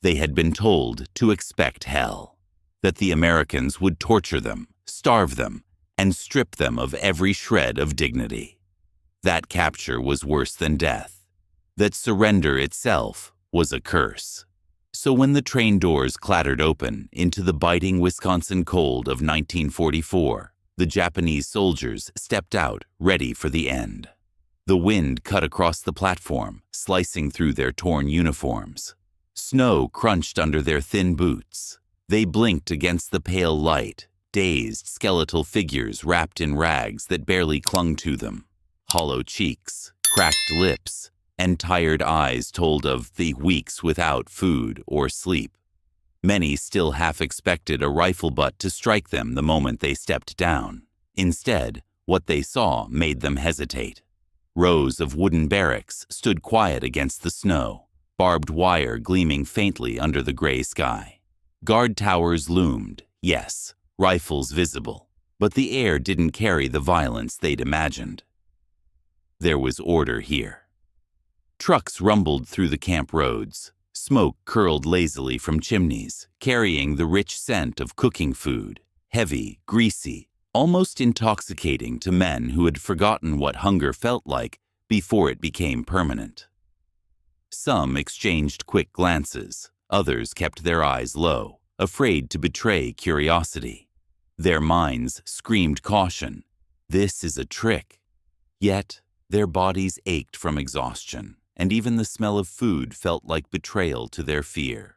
They had been told to expect hell, that the Americans would torture them, starve them, and strip them of every shred of dignity. That capture was worse than death, that surrender itself was a curse. So when the train doors clattered open into the biting Wisconsin cold of 1944, the Japanese soldiers stepped out, ready for the end. The wind cut across the platform, slicing through their torn uniforms. Snow crunched under their thin boots. They blinked against the pale light, dazed skeletal figures wrapped in rags that barely clung to them. Hollow cheeks, cracked lips, and tired eyes told of the weeks without food or sleep. Many still half expected a rifle butt to strike them the moment they stepped down. Instead, what they saw made them hesitate. Rows of wooden barracks stood quiet against the snow, barbed wire gleaming faintly under the gray sky. Guard towers loomed, yes, rifles visible, but the air didn't carry the violence they'd imagined. There was order here. Trucks rumbled through the camp roads. Smoke curled lazily from chimneys, carrying the rich scent of cooking food, heavy, greasy, almost intoxicating to men who had forgotten what hunger felt like before it became permanent. Some exchanged quick glances, others kept their eyes low, afraid to betray curiosity. Their minds screamed caution. This is a trick. Yet, their bodies ached from exhaustion, and even the smell of food felt like betrayal to their fear.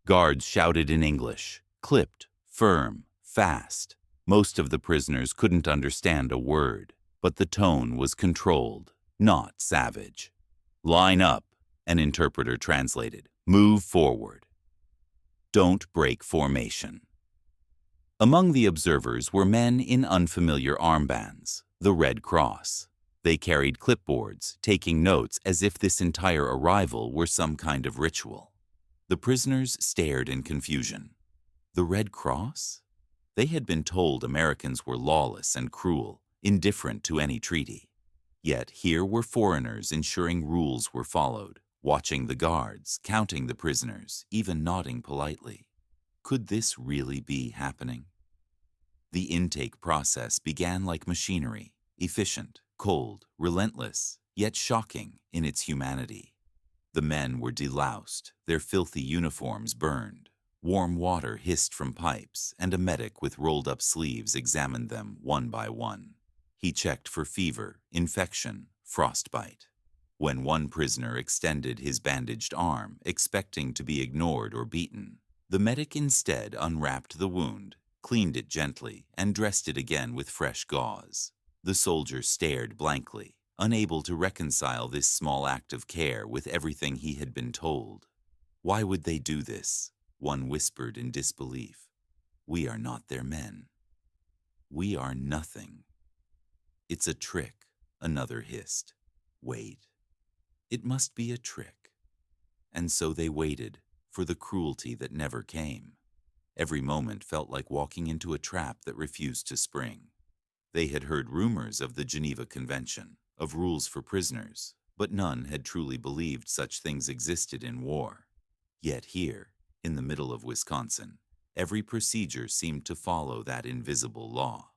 Guards shouted in English, clipped, firm, fast. Most of the prisoners couldn't understand a word, but the tone was controlled, not savage. "Line up," an interpreter translated. "Move forward. Don't break formation." Among the observers were men in unfamiliar armbands, the Red Cross. They carried clipboards, taking notes as if this entire arrival were some kind of ritual. The prisoners stared in confusion. The Red Cross? They had been told Americans were lawless and cruel, indifferent to any treaty. Yet here were foreigners ensuring rules were followed, watching the guards, counting the prisoners, even nodding politely. Could this really be happening? The intake process began like machinery, efficient, cold, relentless, yet shocking in its humanity. The men were deloused, their filthy uniforms burned. Warm water hissed from pipes, and a medic with rolled-up sleeves examined them one by one. He checked for fever, infection, frostbite. When one prisoner extended his bandaged arm, expecting to be ignored or beaten, the medic instead unwrapped the wound, cleaned it gently, and dressed it again with fresh gauze. The soldier stared blankly, unable to reconcile this small act of care with everything he had been told. Why would they do this? One whispered in disbelief. "We are not their men. We are nothing." "It's a trick," another hissed. "Wait. It must be a trick." And so they waited for the cruelty that never came. Every moment felt like walking into a trap that refused to spring. They had heard rumors of the Geneva Convention, of rules for prisoners, but none had truly believed such things existed in war. Yet here, in the middle of Wisconsin, every procedure seemed to follow that invisible law.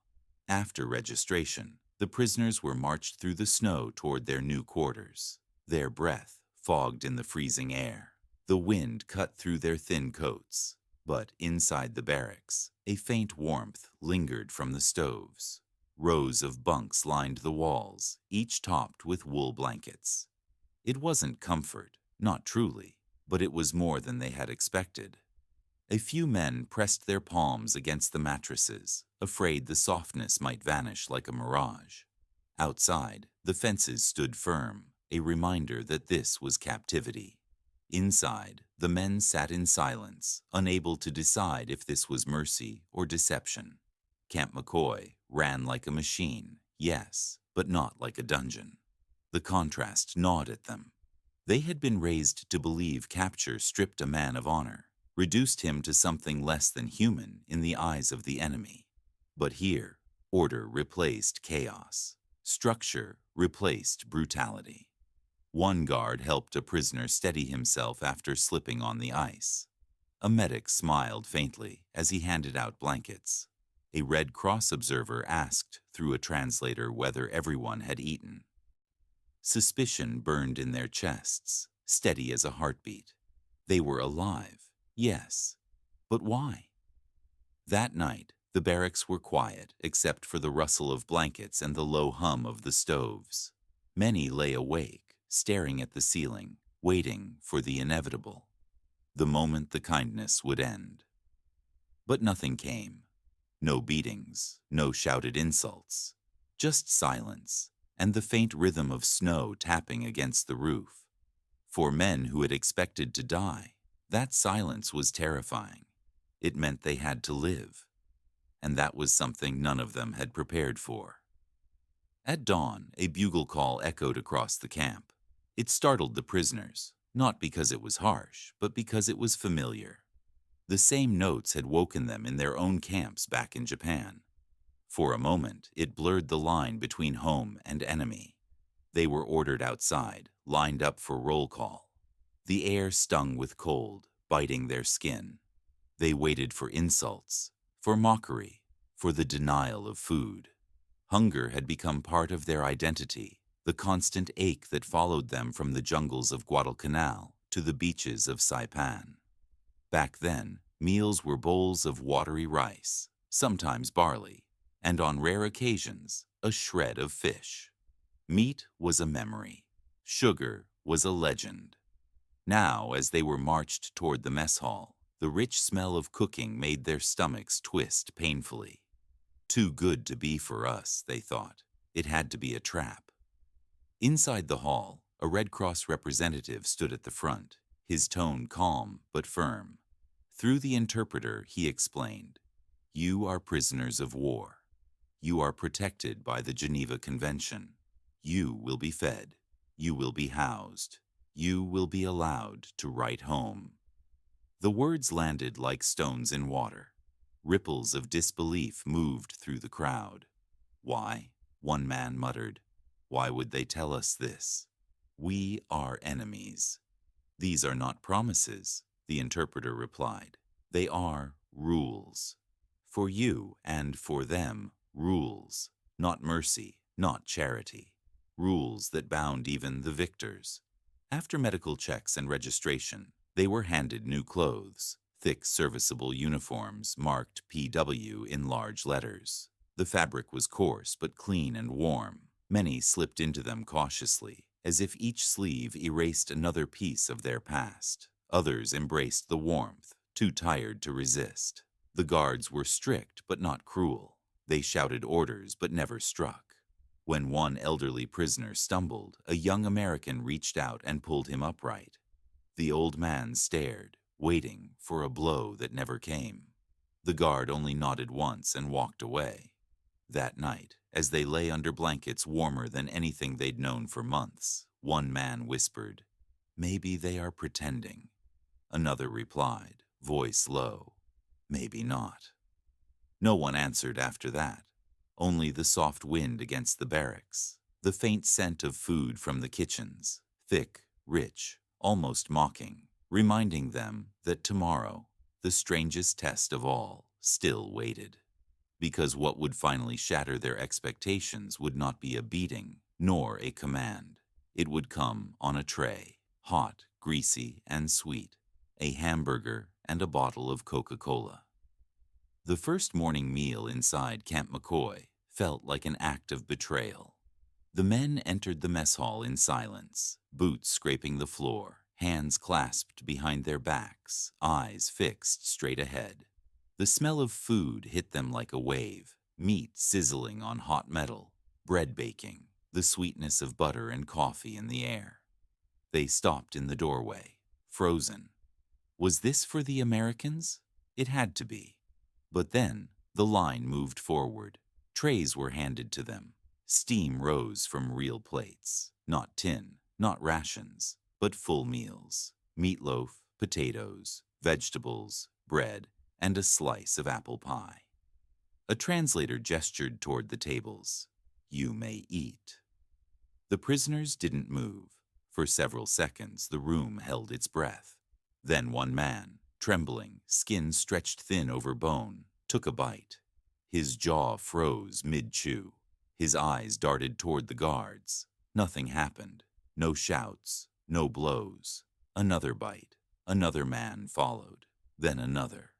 After registration, the prisoners were marched through the snow toward their new quarters. Their breath fogged in the freezing air. The wind cut through their thin coats. But inside the barracks, a faint warmth lingered from the stoves. Rows of bunks lined the walls, each topped with wool blankets. It wasn't comfort, not truly, but it was more than they had expected. A few men pressed their palms against the mattresses, afraid the softness might vanish like a mirage. Outside, the fences stood firm, a reminder that this was captivity. Inside, the men sat in silence, unable to decide if this was mercy or deception. Camp McCoy ran like a machine, yes, but not like a dungeon. The contrast gnawed at them. They had been raised to believe capture stripped a man of honor, reduced him to something less than human in the eyes of the enemy. But here, order replaced chaos. Structure replaced brutality. One guard helped a prisoner steady himself after slipping on the ice. A medic smiled faintly as he handed out blankets. A Red Cross observer asked through a translator whether everyone had eaten. Suspicion burned in their chests, steady as a heartbeat. They were alive, yes, but why? That night, the barracks were quiet except for the rustle of blankets and the low hum of the stoves. Many lay awake, staring at the ceiling, waiting for the inevitable, the moment the kindness would end. But nothing came. No beatings, no shouted insults, just silence and the faint rhythm of snow tapping against the roof. For men who had expected to die, that silence was terrifying. It meant they had to live, and that was something none of them had prepared for. At dawn, a bugle call echoed across the camp. It startled the prisoners, not because it was harsh, but because it was familiar. The same notes had woken them in their own camps back in Japan. For a moment, it blurred the line between home and enemy. They were ordered outside, lined up for roll call. The air stung with cold, biting their skin. They waited for insults, for mockery, for the denial of food. Hunger had become part of their identity, the constant ache that followed them from the jungles of Guadalcanal to the beaches of Saipan. Back then, meals were bowls of watery rice, sometimes barley, and on rare occasions, a shred of fish. Meat was a memory. Sugar was a legend. Now, as they were marched toward the mess hall, the rich smell of cooking made their stomachs twist painfully. Too good to be for us, they thought. It had to be a trap. Inside the hall, a Red Cross representative stood at the front, his tone calm but firm. Through the interpreter, he explained, "You are prisoners of war. You are protected by the Geneva Convention. You will be fed. You will be housed. You will be allowed to write home." The words landed like stones in water. Ripples of disbelief moved through the crowd. "Why?" one man muttered. "Why would they tell us this? We are enemies." "These are not promises," the interpreter replied. "They are rules. For you and for them, rules. Not mercy, not charity. Rules that bound even the victors." After medical checks and registration, they were handed new clothes, thick serviceable uniforms marked PW in large letters. The fabric was coarse but clean and warm. Many slipped into them cautiously, as if each sleeve erased another piece of their past. Others embraced the warmth, too tired to resist. The guards were strict but not cruel. They shouted orders but never struck. When one elderly prisoner stumbled, a young American reached out and pulled him upright. The old man stared, waiting for a blow that never came. The guard only nodded once and walked away. That night, as they lay under blankets warmer than anything they'd known for months, one man whispered, "Maybe they are pretending." Another replied, voice low, "Maybe not." No one answered after that. Only the soft wind against the barracks, the faint scent of food from the kitchens, thick, rich, almost mocking, reminding them that tomorrow, the strangest test of all, still waited. Because what would finally shatter their expectations would not be a beating, nor a command. It would come on a tray, hot, greasy, and sweet, a hamburger and a bottle of Coca-Cola. The first morning meal inside Camp McCoy felt like an act of betrayal. The men entered the mess hall in silence, boots scraping the floor, hands clasped behind their backs, eyes fixed straight ahead. The smell of food hit them like a wave, meat sizzling on hot metal, bread baking, the sweetness of butter and coffee in the air. They stopped in the doorway, frozen. Was this for the Americans? It had to be. But then the line moved forward. Trays were handed to them. Steam rose from real plates, not tin, not rations, but full meals. Meatloaf, potatoes, vegetables, bread, and a slice of apple pie. A translator gestured toward the tables. "You may eat." The prisoners didn't move. For several seconds, the room held its breath. Then one man, trembling, skin stretched thin over bone, took a bite. His jaw froze mid-chew. His eyes darted toward the guards. Nothing happened. No shouts, no blows. Another bite. Another man followed. Then another.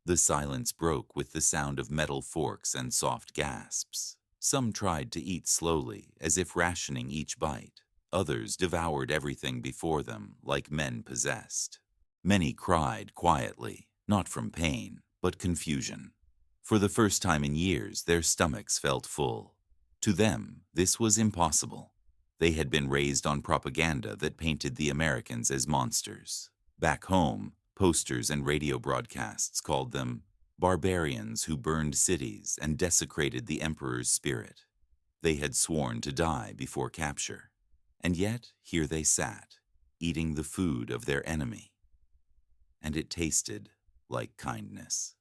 The silence broke with the sound of metal forks and soft gasps. Some tried to eat slowly, as if rationing each bite. Others devoured everything before them, like men possessed. Many cried quietly, not from pain, but confusion. For the first time in years, their stomachs felt full. To them, this was impossible. They had been raised on propaganda that painted the Americans as monsters. Back home, posters and radio broadcasts called them barbarians who burned cities and desecrated the emperor's spirit. They had sworn to die before capture. And yet, here they sat, eating the food of their enemy. And it tasted like kindness.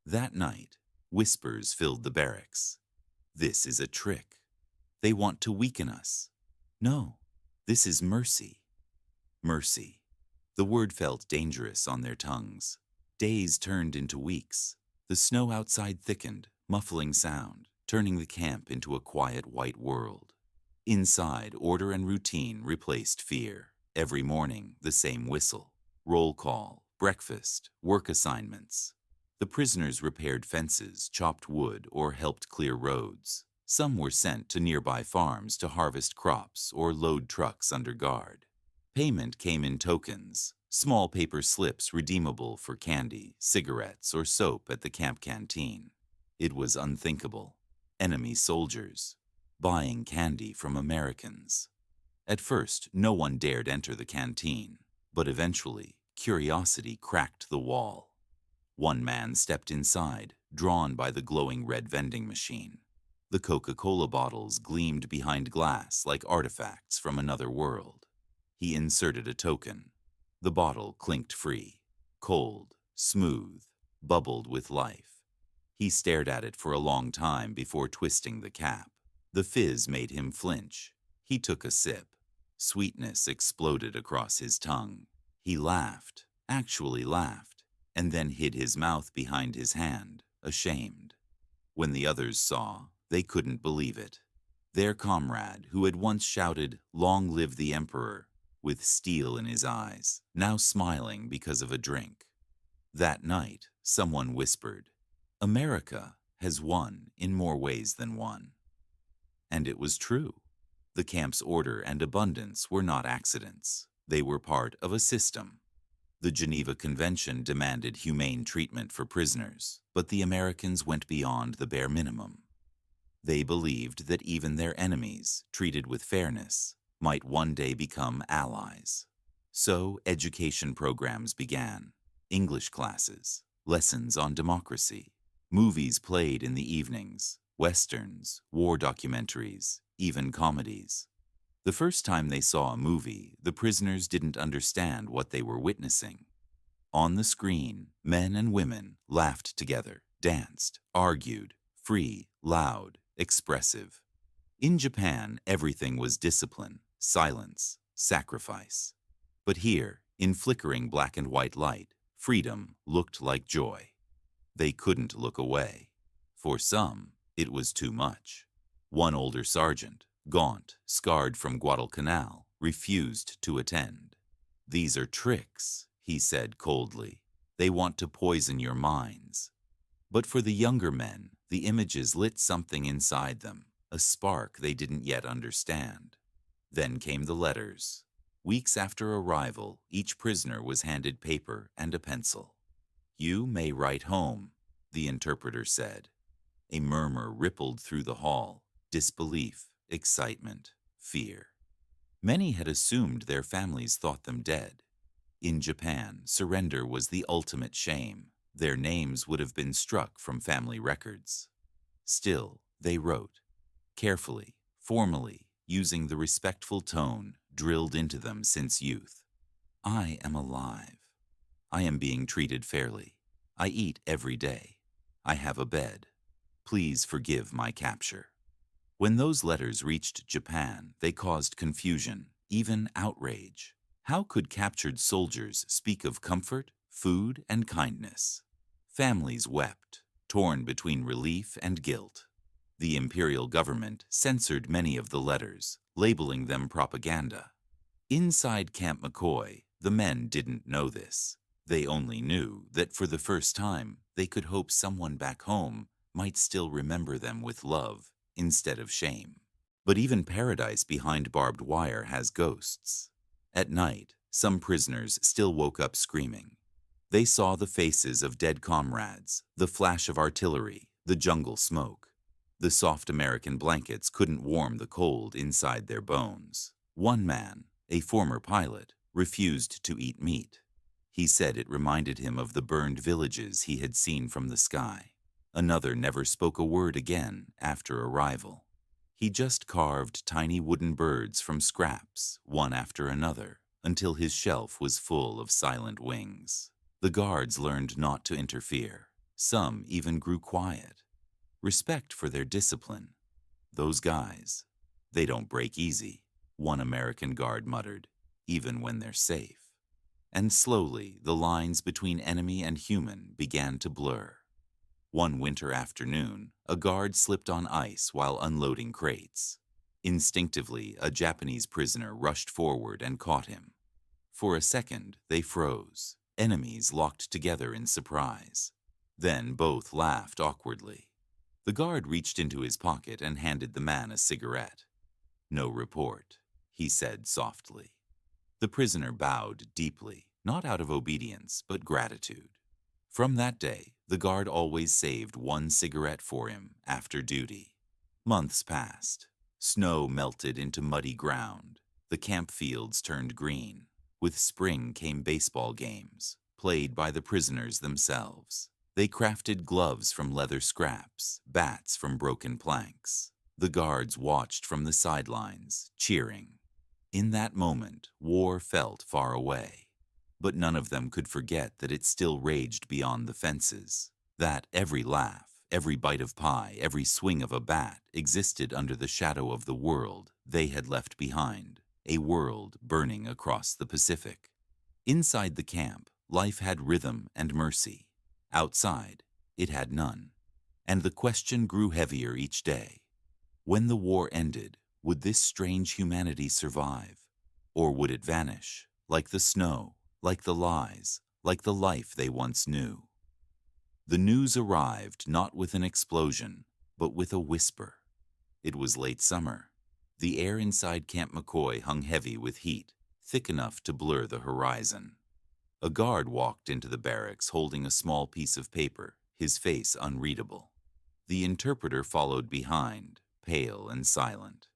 That night, whispers filled the barracks. This is a trick. They want to weaken us. No, this is mercy. Mercy. The word felt dangerous on their tongues. Days turned into weeks. The snow outside thickened, muffling sound, turning the camp into a quiet white world. Inside, order and routine replaced fear. Every morning, the same whistle. Roll call, breakfast, work assignments. The prisoners repaired fences, chopped wood, or helped clear roads. Some were sent to nearby farms to harvest crops or load trucks under guard. Payment came in tokens, small paper slips redeemable for candy, cigarettes, or soap at the camp canteen. It was unthinkable. Enemy soldiers, buying candy from Americans. At first, no one dared enter the canteen, but eventually, curiosity cracked the wall. One man stepped inside, drawn by the glowing red vending machine. The Coca-Cola bottles gleamed behind glass like artifacts from another world. He inserted a token. The bottle clinked free, cold, smooth, bubbled with life. He stared at it for a long time before twisting the cap. The fizz made him flinch. He took a sip. Sweetness exploded across his tongue. He laughed, actually laughed, and then hid his mouth behind his hand, ashamed. When the others saw, they couldn't believe it. Their comrade, who had once shouted, "Long live the Emperor," with steel in his eyes, now smiling because of a drink. That night, someone whispered, "America has won in more ways than one." And it was true. The camp's order and abundance were not accidents. They were part of a system. The Geneva Convention demanded humane treatment for prisoners, but the Americans went beyond the bare minimum. They believed that even their enemies, treated with fairness, might one day become allies. So education programs began. English classes, lessons on democracy, movies played in the evenings, westerns, war documentaries, even comedies. The first time they saw a movie, the prisoners didn't understand what they were witnessing. On the screen, men and women laughed together, danced, argued, free, loud, expressive. In Japan, everything was discipline, silence, sacrifice. But here, in flickering black and white light, freedom looked like joy. They couldn't look away. For some, it was too much. One older sergeant, gaunt, scarred from Guadalcanal, refused to attend. "These are tricks," he said coldly. "They want to poison your minds." But for the younger men, the images lit something inside them, a spark they didn't yet understand. Then came the letters. Weeks after arrival, each prisoner was handed paper and a pencil. "You may write home," the interpreter said. A murmur rippled through the hall, disbelief, excitement, fear. Many had assumed their families thought them dead. In Japan, surrender was the ultimate shame. Their names would have been struck from family records. Still, they wrote, carefully, formally, using the respectful tone drilled into them since youth. "I am alive. I am being treated fairly. I eat every day. I have a bed. Please forgive my capture." When those letters reached Japan, they caused confusion, even outrage. How could captured soldiers speak of comfort, food, and kindness? Families wept, torn between relief and guilt. The imperial government censored many of the letters, labeling them propaganda. Inside Camp McCoy, the men didn't know this. They only knew that for the first time, they could hope someone back home might still remember them with love instead of shame. But even paradise behind barbed wire has ghosts. At night, some prisoners still woke up screaming. They saw the faces of dead comrades, the flash of artillery, the jungle smoke. The soft American blankets couldn't warm the cold inside their bones. One man, a former pilot, refused to eat meat. He said it reminded him of the burned villages he had seen from the sky. Another never spoke a word again after arrival. He just carved tiny wooden birds from scraps, one after another, until his shelf was full of silent wings. The guards learned not to interfere. Some even grew quiet. Respect for their discipline. Those guys, they don't break easy, one American guard muttered, even when they're safe. And slowly, the lines between enemy and human began to blur. One winter afternoon, a guard slipped on ice while unloading crates. Instinctively, a Japanese prisoner rushed forward and caught him. For a second, they froze, enemies locked together in surprise. Then both laughed awkwardly. The guard reached into his pocket and handed the man a cigarette. "No report," he said softly. The prisoner bowed deeply, not out of obedience, but gratitude. From that day, the guard always saved one cigarette for him after duty. Months passed. Snow melted into muddy ground. The camp fields turned green. With spring came baseball games, played by the prisoners themselves. They crafted gloves from leather scraps, bats from broken planks. The guards watched from the sidelines, cheering. In that moment, war felt far away. But none of them could forget that it still raged beyond the fences, that every laugh, every bite of pie, every swing of a bat existed under the shadow of the world they had left behind, a world burning across the Pacific. Inside the camp, life had rhythm and mercy. Outside, it had none. And the question grew heavier each day. When the war ended, would this strange humanity survive? Or would it vanish, like the snow, like the lies, like the life they once knew? The news arrived not with an explosion, but with a whisper. It was late summer. The air inside Camp McCoy hung heavy with heat, thick enough to blur the horizon. A guard walked into the barracks holding a small piece of paper, his face unreadable. The interpreter followed behind, pale and silent.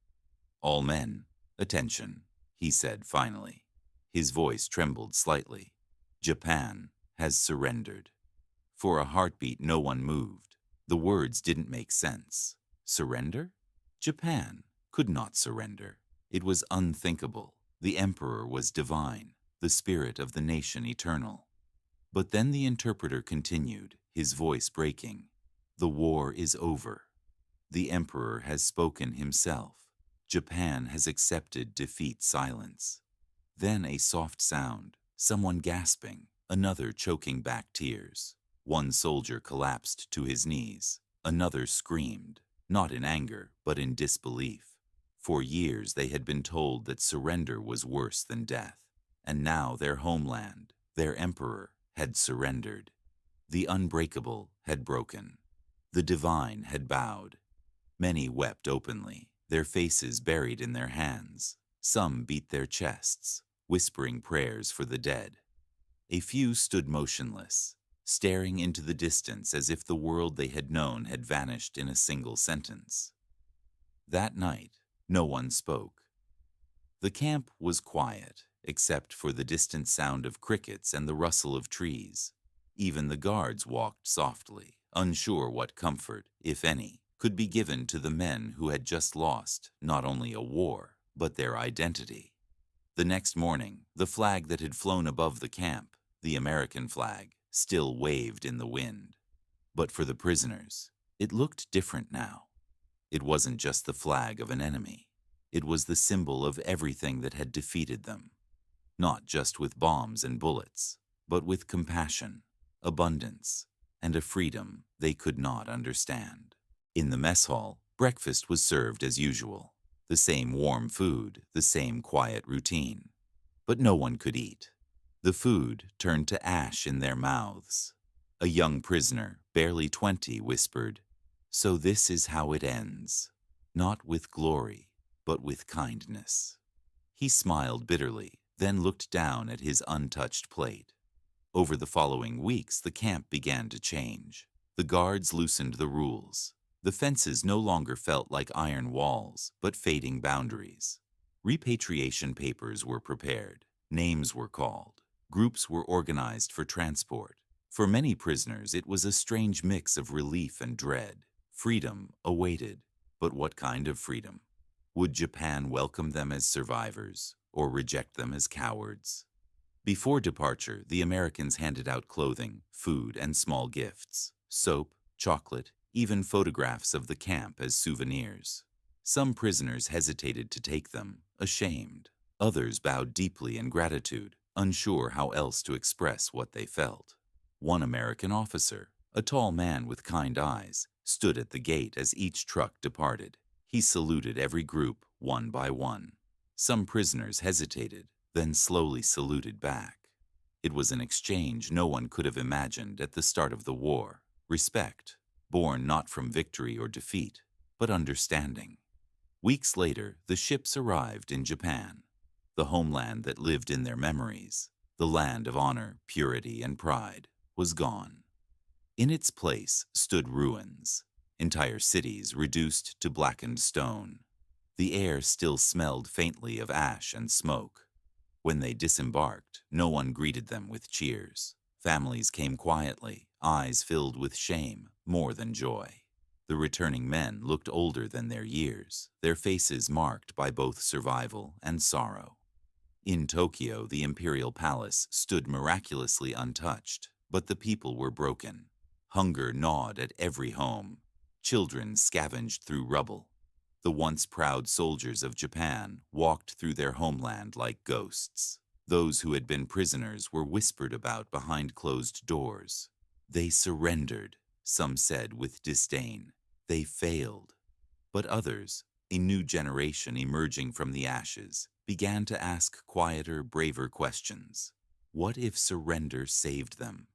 "All men, attention," he said finally. His voice trembled slightly. "Japan has surrendered." For a heartbeat, no one moved. The words didn't make sense. Surrender? Japan could not surrender. It was unthinkable. The emperor was divine, the spirit of the nation eternal. But then the interpreter continued, his voice breaking. "The war is over. The emperor has spoken himself. Japan has accepted defeat silence." Then a soft sound, someone gasping, another choking back tears. One soldier collapsed to his knees. Another screamed, not in anger, but in disbelief. For years they had been told that surrender was worse than death. And now their homeland, their emperor, had surrendered. The unbreakable had broken. The divine had bowed. Many wept openly, their faces buried in their hands. Some beat their chests, whispering prayers for the dead. A few stood motionless, staring into the distance as if the world they had known had vanished in a single sentence. That night, no one spoke. The camp was quiet, except for the distant sound of crickets and the rustle of trees. Even the guards walked softly, unsure what comfort, if any, could be given to the men who had just lost not only a war, but their identity. The next morning, the flag that had flown above the camp, the American flag, still waved in the wind. But for the prisoners, it looked different now. It wasn't just the flag of an enemy. It was the symbol of everything that had defeated them, not just with bombs and bullets, but with compassion, abundance, and a freedom they could not understand. In the mess hall, breakfast was served as usual. The same warm food, the same quiet routine. But no one could eat. The food turned to ash in their mouths. A young prisoner, barely 20, whispered, "So this is how it ends. Not with glory, but with kindness." He smiled bitterly, then looked down at his untouched plate. Over the following weeks, the camp began to change. The guards loosened the rules. The fences no longer felt like iron walls, but fading boundaries. Repatriation papers were prepared. Names were called. Groups were organized for transport. For many prisoners, it was a strange mix of relief and dread. Freedom awaited. But what kind of freedom? Would Japan welcome them as survivors, or reject them as cowards? Before departure, the Americans handed out clothing, food, and small gifts, soap, chocolate, even photographs of the camp as souvenirs. Some prisoners hesitated to take them, ashamed. Others bowed deeply in gratitude, unsure how else to express what they felt. One American officer, a tall man with kind eyes, stood at the gate as each truck departed. He saluted every group, one by one. Some prisoners hesitated, then slowly saluted back. It was an exchange no one could have imagined at the start of the war. Respect, born not from victory or defeat, but understanding. Weeks later, the ships arrived in Japan, the homeland that lived in their memories. The land of honor, purity, and pride was gone. In its place stood ruins, entire cities reduced to blackened stone. The air still smelled faintly of ash and smoke. When they disembarked, no one greeted them with cheers. Families came quietly, eyes filled with shame more than joy. The returning men looked older than their years, their faces marked by both survival and sorrow. In Tokyo, the imperial palace stood miraculously untouched, but the people were broken. Hunger gnawed at every home. Children scavenged through rubble. The once proud soldiers of Japan walked through their homeland like ghosts. Those who had been prisoners were whispered about behind closed doors. They surrendered, some said with disdain. They failed. But others, a new generation emerging from the ashes, began to ask quieter, braver questions. What if surrender saved them?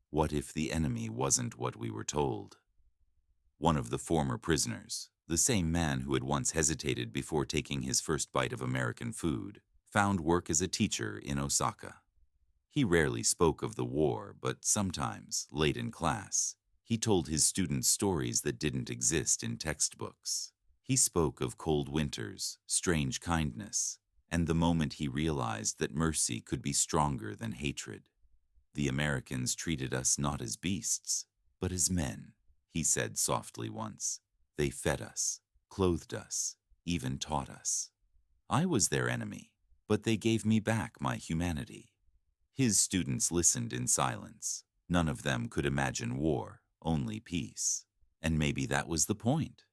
What if the enemy wasn't what we were told? One of the former prisoners, the same man who had once hesitated before taking his first bite of American food, found work as a teacher in Osaka. He rarely spoke of the war, but sometimes, late in class, he told his students stories that didn't exist in textbooks. He spoke of cold winters, strange kindness, and the moment he realized that mercy could be stronger than hatred. "The Americans treated us not as beasts, but as men," he said softly once. "They fed us, clothed us, even taught us. I was their enemy, but they gave me back my humanity." His students listened in silence. None of them could imagine war, only peace. And maybe that was the point.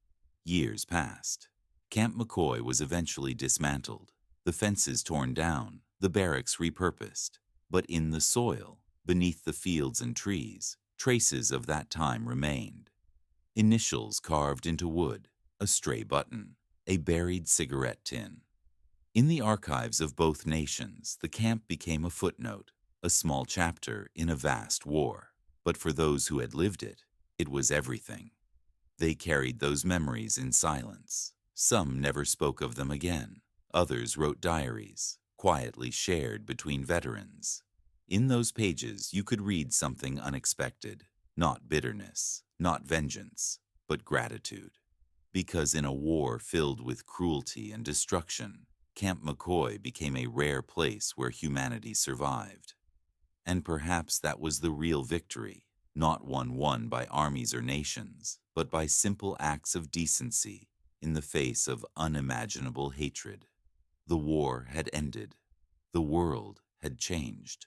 Years passed. Camp McCoy was eventually dismantled, the fences torn down, the barracks repurposed. But in the soil, beneath the fields and trees, traces of that time remained. Initials carved into wood, a stray button, a buried cigarette tin. In the archives of both nations, the camp became a footnote, a small chapter in a vast war. But for those who had lived it, it was everything. They carried those memories in silence. Some never spoke of them again. Others wrote diaries, quietly shared between veterans. In those pages, you could read something unexpected. Not bitterness, not vengeance, but gratitude. Because in a war filled with cruelty and destruction, Camp McCoy became a rare place where humanity survived. And perhaps that was the real victory, not one won by armies or nations, but by simple acts of decency in the face of unimaginable hatred. The war had ended. The world had changed.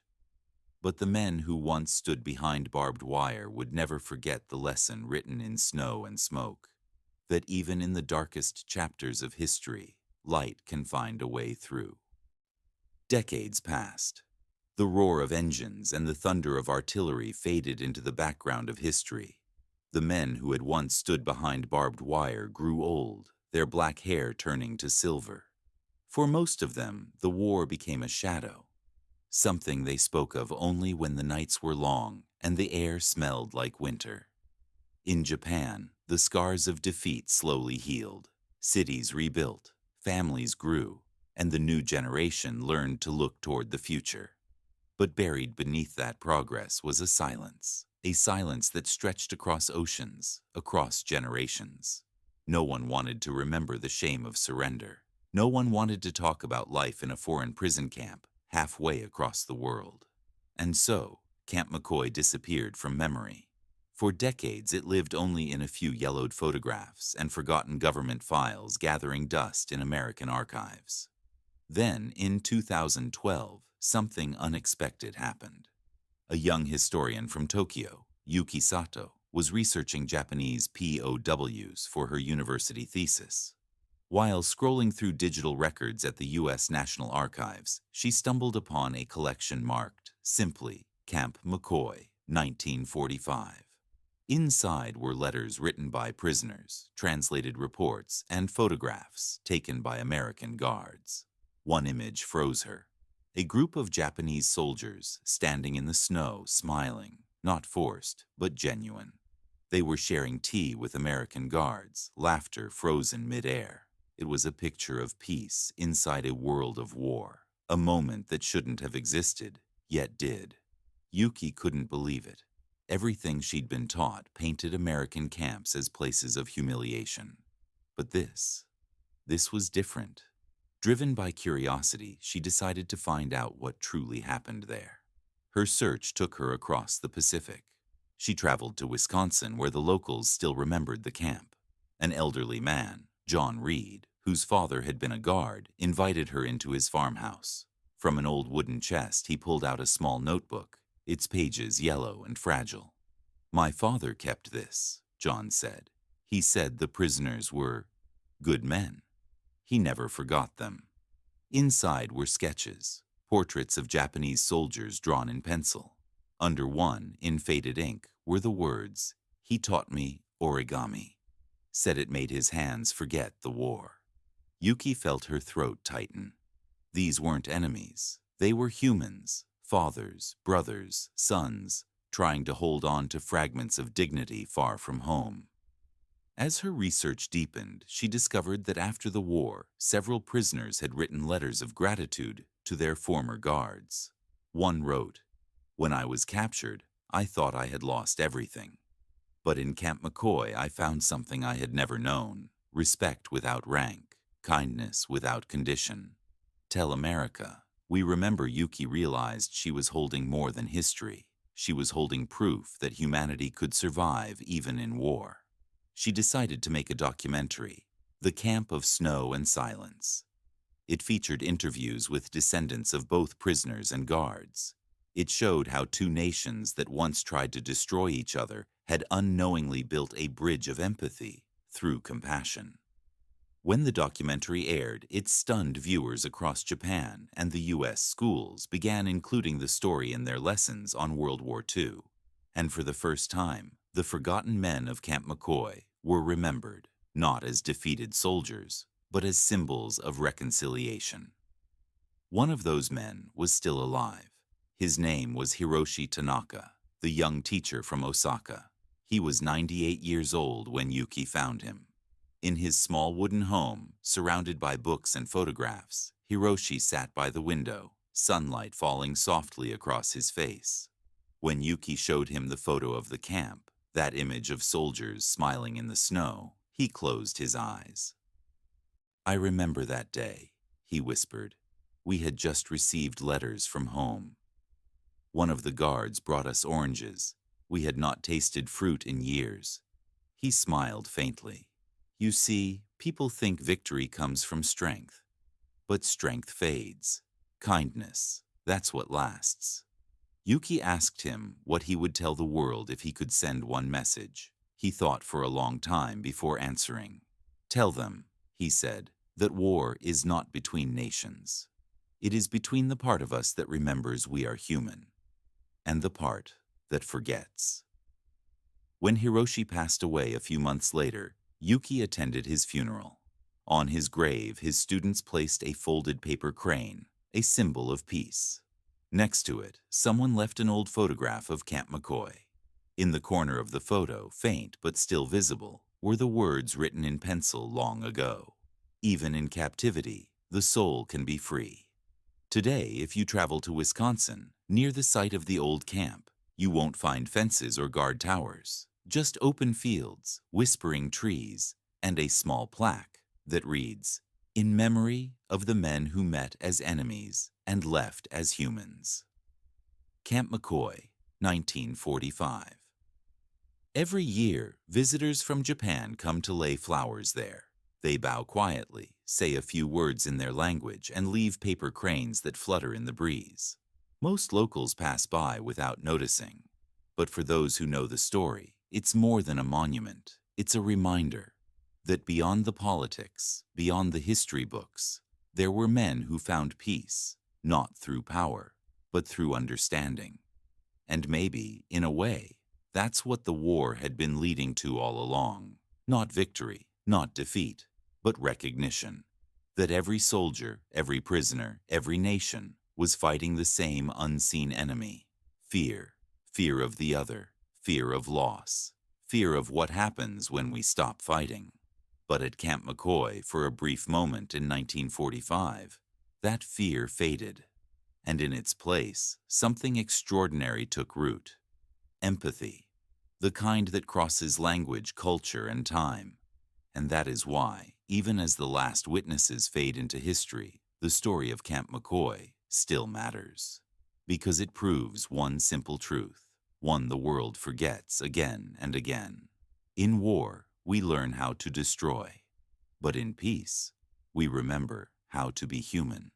But the men who once stood behind barbed wire would never forget the lesson written in snow and smoke, that even in the darkest chapters of history, light can find a way through. Decades passed. The roar of engines and the thunder of artillery faded into the background of history. The men who had once stood behind barbed wire grew old, their black hair turning to silver. For most of them, the war became a shadow, something they spoke of only when the nights were long and the air smelled like winter. In Japan, the scars of defeat slowly healed. Cities rebuilt, families grew, and the new generation learned to look toward the future. But buried beneath that progress was a silence that stretched across oceans, across generations. No one wanted to remember the shame of surrender. No one wanted to talk about life in a foreign prison camp halfway across the world. And so, Camp McCoy disappeared from memory. For decades, it lived only in a few yellowed photographs and forgotten government files gathering dust in American archives. Then, in 2012, something unexpected happened. A young historian from Tokyo, Yuki Sato, was researching Japanese POWs for her university thesis. While scrolling through digital records at the U.S. National Archives, she stumbled upon a collection marked, simply, Camp McCoy, 1945. Inside were letters written by prisoners, translated reports, and photographs taken by American guards. One image froze her. A group of Japanese soldiers standing in the snow, smiling, not forced, but genuine. They were sharing tea with American guards, laughter frozen mid-air. It was a picture of peace inside a world of war, a moment that shouldn't have existed, yet did. Yuki couldn't believe it. Everything she'd been taught painted American camps as places of humiliation. But this was different. Driven by curiosity, she decided to find out what truly happened there. Her search took her across the Pacific. She traveled to Wisconsin, where the locals still remembered the camp. An elderly man, John Reed, whose father had been a guard, invited her into his farmhouse. From an old wooden chest, he pulled out a small notebook, its pages yellow and fragile. "My father kept this," John said. "He said the prisoners were good men. He never forgot them." Inside were sketches, portraits of Japanese soldiers drawn in pencil. Under one, in faded ink, were the words, "He taught me origami." Said it made his hands forget the war. Yuki felt her throat tighten. These weren't enemies. They were humans, fathers, brothers, sons, trying to hold on to fragments of dignity far from home. As her research deepened, she discovered that after the war, several prisoners had written letters of gratitude to their former guards. One wrote, "When I was captured, I thought I had lost everything. But in Camp McCoy, I found something I had never known: respect without rank, kindness without condition. Tell America." We remember Yuki realized she was holding more than history. She was holding proof that humanity could survive even in war. She decided to make a documentary, The Camp of Snow and Silence. It featured interviews with descendants of both prisoners and guards. It showed how two nations that once tried to destroy each other had unknowingly built a bridge of empathy through compassion. When the documentary aired, it stunned viewers across Japan, and the U.S. schools began including the story in their lessons on World War II. And for the first time, the forgotten men of Camp McCoy were remembered, not as defeated soldiers, but as symbols of reconciliation. One of those men was still alive. His name was Hiroshi Tanaka, the young teacher from Osaka. He was 98 years old when Yuki found him. In his small wooden home, surrounded by books and photographs, Hiroshi sat by the window, sunlight falling softly across his face. When Yuki showed him the photo of the camp, that image of soldiers smiling in the snow, he closed his eyes. "I remember that day," he whispered. "We had just received letters from home. One of the guards brought us oranges. We had not tasted fruit in years." He smiled faintly. "You see, people think victory comes from strength. But strength fades. Kindness, that's what lasts." Yuki asked him what he would tell the world if he could send one message. He thought for a long time before answering. "Tell them," he said, that war is not between nations. It is between the part of us that remembers we are human and the part that forgets. When Hiroshi passed away a few months later, Yuki attended his funeral. On his grave, his students placed a folded paper crane, a symbol of peace. Next to it, someone left an old photograph of Camp McCoy. In the corner of the photo, faint but still visible, were the words written in pencil long ago. Even in captivity, the soul can be free. Today, if you travel to Wisconsin, near the site of the old camp, you won't find fences or guard towers, just open fields, whispering trees, and a small plaque that reads, "In memory of the men who met as enemies and left as humans." Camp McCoy, 1945. Every year, visitors from Japan come to lay flowers there. They bow quietly, say a few words in their language, and leave paper cranes that flutter in the breeze. Most locals pass by without noticing. But for those who know the story, it's more than a monument. It's a reminder that beyond the politics, beyond the history books, there were men who found peace, not through power, but through understanding. And maybe, in a way, that's what the war had been leading to all along. Not victory, not defeat, but recognition. That every soldier, every prisoner, every nation was fighting the same unseen enemy. Fear. Fear of the other. Fear of loss. Fear of what happens when we stop fighting. But at Camp McCoy, for a brief moment in 1945, that fear faded. And in its place, something extraordinary took root. Empathy. The kind that crosses language, culture, and time. And that is why, even as the last witnesses fade into history, the story of Camp McCoy still matters. Because it proves one simple truth, one the world forgets again and again. In war, we learn how to destroy. But in peace, we remember how to be human.